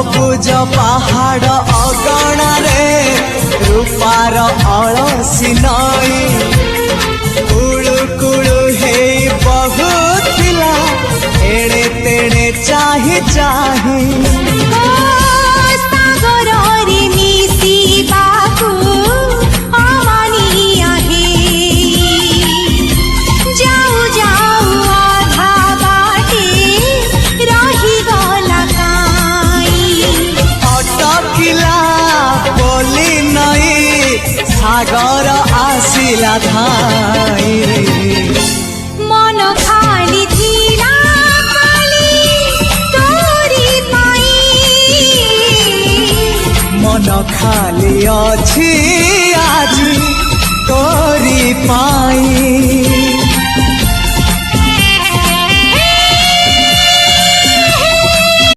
सबुज पहाड़ अगणारे रूपार अलसी नई कुळु कुळु हे बहुथिला एड़े तेड़े चाही चाही सागर आसिला धाई मन खाली थिला खाली तोरी पाई मन खाली अछि आज तोरी पाई।